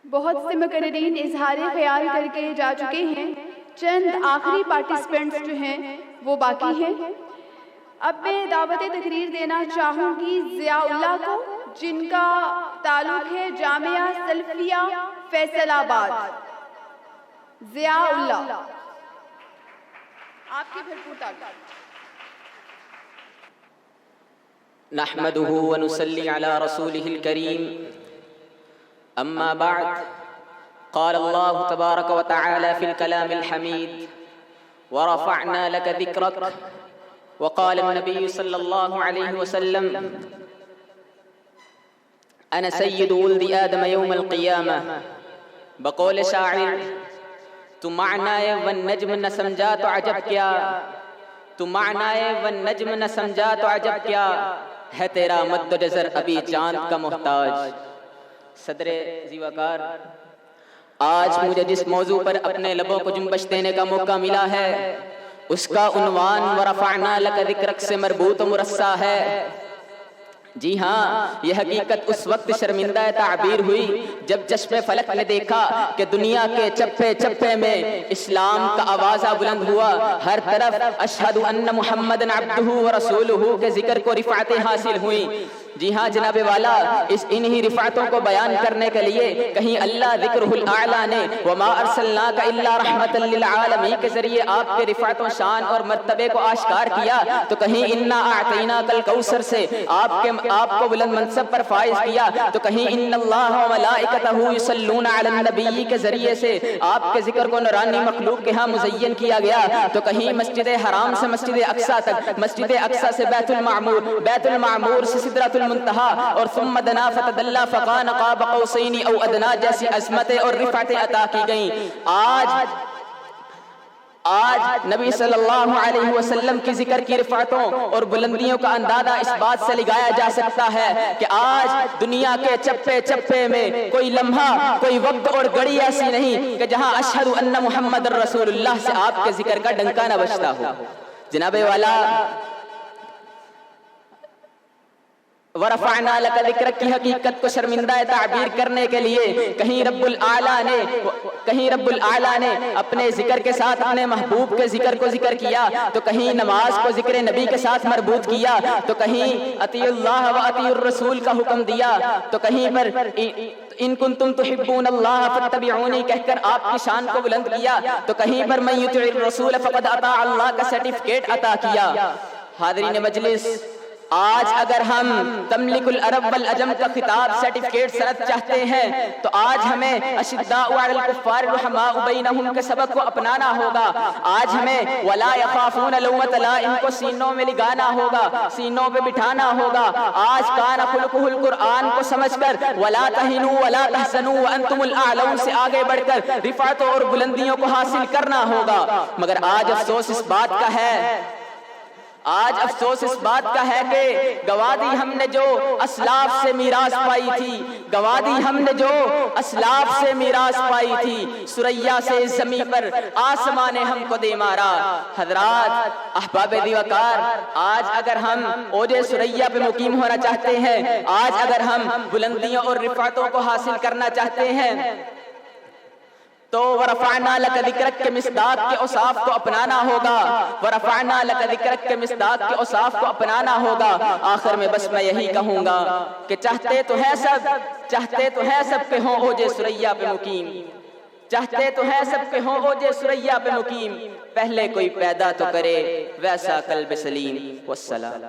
بہت سے مقررین اظہار خیال کر کے جا چکے ہیں، چند آخری پارٹیسپینٹس جو ہیں وہ باقی ہیں۔ اب میں دعوت تقریر دینا چاہوں گی ضیاء اللہ کو، جن کا تعلق ہے جامعہ سلفیہ فیصل آباد۔ ضیاء اللہ، آپ کی بھرپور تعریف۔ نحمده ونصلي على رسوله الكريم، أما بعد، قال الله تبارك وتعالى في الكلام الحميد: ورفعنا لك ذكرك. وقال النبي صلى الله عليه وسلم: أنا سيد ولد آدم يوم القيامة. بقول شاعر: تو معنی والنجم نہ سمجھا تو عجب کیا، تو معنی والنجم نہ سمجھا تو عجب کیا، ہے تیرا مد و جزر ابھی چاند کا محتاج۔ صدر زیوکار، آج مجھے جس موضوع پر اپنے لبوں کو جنبش دینے کا موقع ملا ہے اس کا عنوان ورفعنا لک ذکرک سے مربوط و مرصع ہے۔ جی ہاں، یہ حقیقت اس وقت شرمندہ تعبیر ہوئی جب چشم فلک نے دیکھا کہ دنیا کے چپے چپے میں اسلام کا آوازہ بلند ہوا، ہر طرف اشہد ان محمد عبدہ ورسولہ کے ذکر کو رفعتیں حاصل ہوئیں۔ جی ہاں جناب والا، انہی رفعتوں کو بیان کرنے کے لیے کہیں اللہ ذکرہ الاعلیٰ نے وما ارسلناک الا رحمتا للعالمین کے ذریعے آپ کے رفعت و شان اور مرتبے کو آشکار کیا، تو کہیں انا اعطیناک الکوثر سے آپ کو بلند منصب پر فائز کیا، تو کہیں ان اللہ و ملائکتہ یصلون علی النبی کے ذریعے سے آپ کے ذکر کو نورانی مخلوق کے ہاں مزین کیا گیا، تو کہیں مسجد حرام سے مسجد اقصی تک، مسجد اقصی سے بیت المعمور، بیت المعمور سے سدرۃ المنتہا، اور ثم دنا فتدلی فکان قاب قوسین او ادنا جیسی عظمتیں اور رفعتیں عطا کی گئیں۔ آج نبی صلی اللہ علیہ وسلم کی ذکر کی رفعتوں اور بلندیوں کا اندازہ اس بات سے لگایا جا سکتا ہے کہ آج دنیا کے چپے چپے میں کوئی لمحہ، کوئی وقت اور گھڑی ایسی نہیں کہ جہاں اشہد ان محمد رسول اللہ سے آپ کے ذکر کا ڈنکا نہ بجتا ہو۔ جناب والا، ورفعنا لک ذکرک کی حقیقت کو شرمندہ تعبیر کرنے کے لیے کہیں رب العالی نے اپنے ذکر کے ساتھ اپنے محبوب کے ذکر کو ذکر کیا، تو کہیں نماز کو ذکر نبی کے ساتھ مربوط کیا، تو کہیں اطیعوا اللہ و اطیعوا الرسول کا حکم دیا، تو کہیں پر ان کنتم تحبون اللہ فاتبعونی کہہ کر آپ کی شان کو بلند کیا، تو کہیں پر من یطع الرسول فقد اطاع اللہ کا سرٹیفکیٹ عطا کیا۔ حاضرین مجلس، آج اگر ہم تملک العرب والعجم کا خطاب سرٹیفکیٹ سند چاہتے ہیں تو آج ہمیں اشداء علی الکفار رحماء بینہم کے سبق کو اپنانا ہوگا۔ آج ہمیں ولا یخافون لومۃ لائم کو سینوں میں لگانا ہوگا، سینوں پہ بٹھانا ہوگا۔ آج کان خلقہ القرآن کو سمجھ کر ولا تہنوا ولا تحزنوا وانتم الاعلون سے آگے بڑھ کر رفعتوں اور بلندیوں کو حاصل کرنا ہوگا۔ مگر آج افسوس اس بات کا ہے، آج افسوس اس بات کا ہے کہ گوادی ہم نے جو اسلاف سے میراث پائی تھی، گوادی ہم نے جو اسلاف سے میراث پائی تھی، سریا سے زمین پر آسمان نے ہم کو دے مارا۔ حضرات احباب دیوکار، آج اگر ہم اوج سریا پہ مقیم ہونا چاہتے ہیں، آج اگر ہم بلندیوں اور رفعتوں کو حاصل کرنا چاہتے ہیں تو ورفعنا لک ذکرک کے مصداق کے اوصاف کو اپنانا ہوگا، ورفعنا لک ذکرک کے مصداق کے اوصاف کو اپنانا ہوگا۔ آخر میں بس میں یہی کہوں گا کہ چاہتے تو ہے سب کہ ہوں اوج سریا پہ مقیم، چاہتے تو ہے سب کہ ہوں اوج سریا پہ مقیم، پہلے کوئی پیدا تو کرے ویسا قلب سلیم۔ والسلام۔